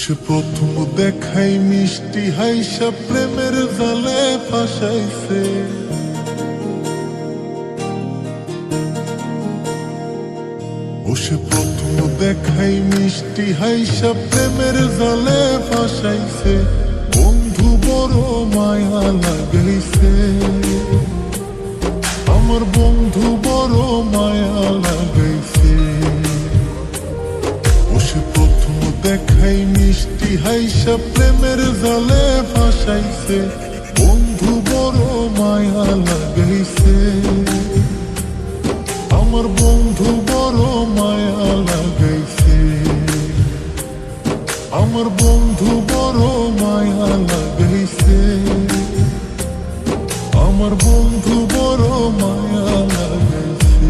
সে প্রথম দেখাই মিষ্টি হাইসা প্রেমের জালে ফাঁসাইছে। সে প্রথম দেখাই মিষ্টি হাইসা প্রেমের জালে ফাঁসাইছে। বন্ধু বড় মায়া লাগাইছে, আমার বন্ধু বড় মায়া লাগাইছে। সে প্রথম দেখাই মিষ্টি হাইসা প্রেমের জালে ফাঁসাইছে। বন্ধু বড় মায়া লাগাইছে, আমার বন্ধু বড় মায়া লাগাইছে। আমার বন্ধু বড় মায়া লাগাইছে, আমার বন্ধু বড় মায়া লাগাইছে।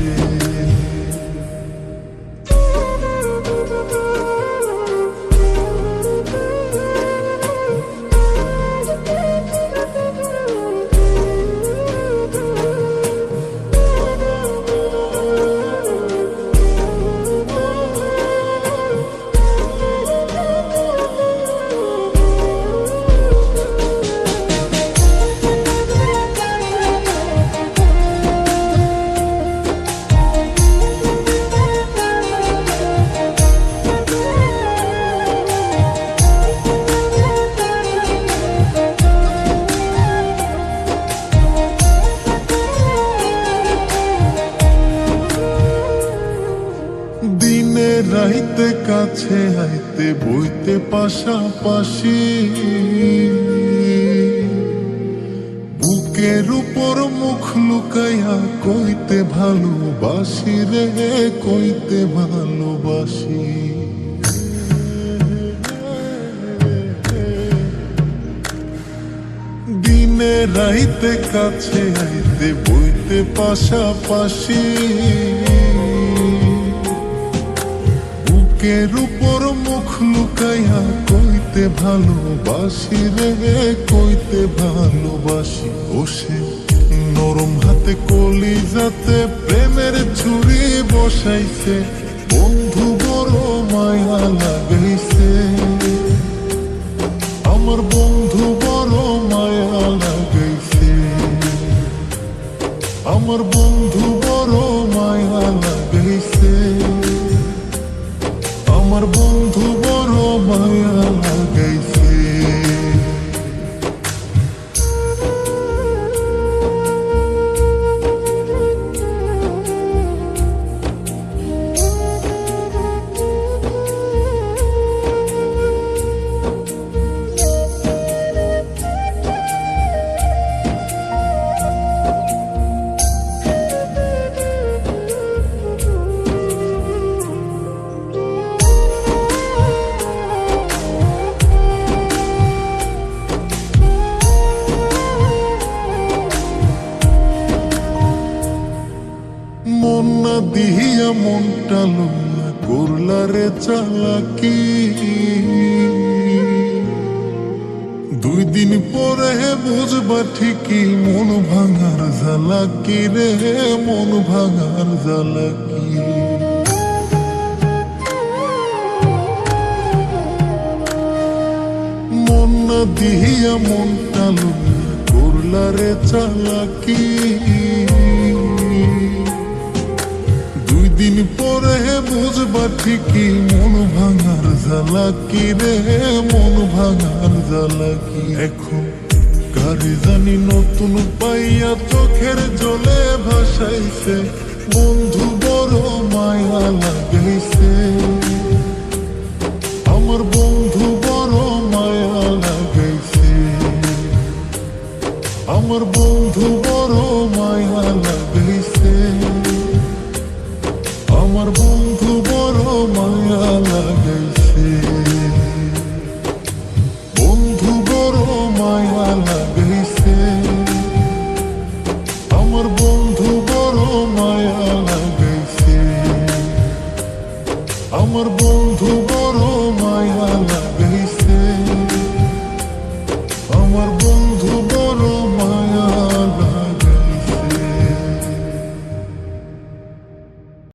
দিনে রাইতে কাছে আইতে বইতে পাশাপাশি। বুকের উপর মুখ লুকাইয়া কইতে ভালোবাসি রে, কইতে ভালোবাসি। দিনে রাইতে কাছে আইতে বইতে পাশাপাশি। বুকের উপর মুখ লুকাইয়া কইতে ভালোবাসি রে, কইতে ভালোবাসি। সে নরম হাতে কলিজাতে প্রেমের ছুরি বসাইছে। বন্ধু বড় মায়া লাগাইছে, আমার বন্ধু বড় মায়া লাগাইছে। আমার বন্ধু বড় মায়া লাগাইছে, আমার বন্ধু বড় মায়া লাগাইছে। মন না দিয়া মনটা লইয়া করলা রে চালাকি। 2 দিন পরে বুঝবা ঠিকই মন ভাঙার জ্বালাকি রে, মন ভাঙার জ্বালাকি। মন না দিয়া মনটা লইয়া করলা রে চালাকি। 2 দিন পরে বুঝবা ঠিকই মন ভাঙার জ্বালাকি রে, মন ভাঙার জ্বালাকি। এখন কারে জানি নতুন পাইয়া চোখের জলে ভাসাইছে। বন্ধু বড় মায়া লাগাইছে, আমার বন্ধু বড় মায়া লাগাইছে। আমার বন্ধু বড় মায়া লাগাইছে, আমার বন্ধু বড় মায়া লাগাইছে। বন্ধু বড় মায়া লাগাইছে, আমার বন্ধু বড় মায়া লাগাইছে। আমার বন্ধু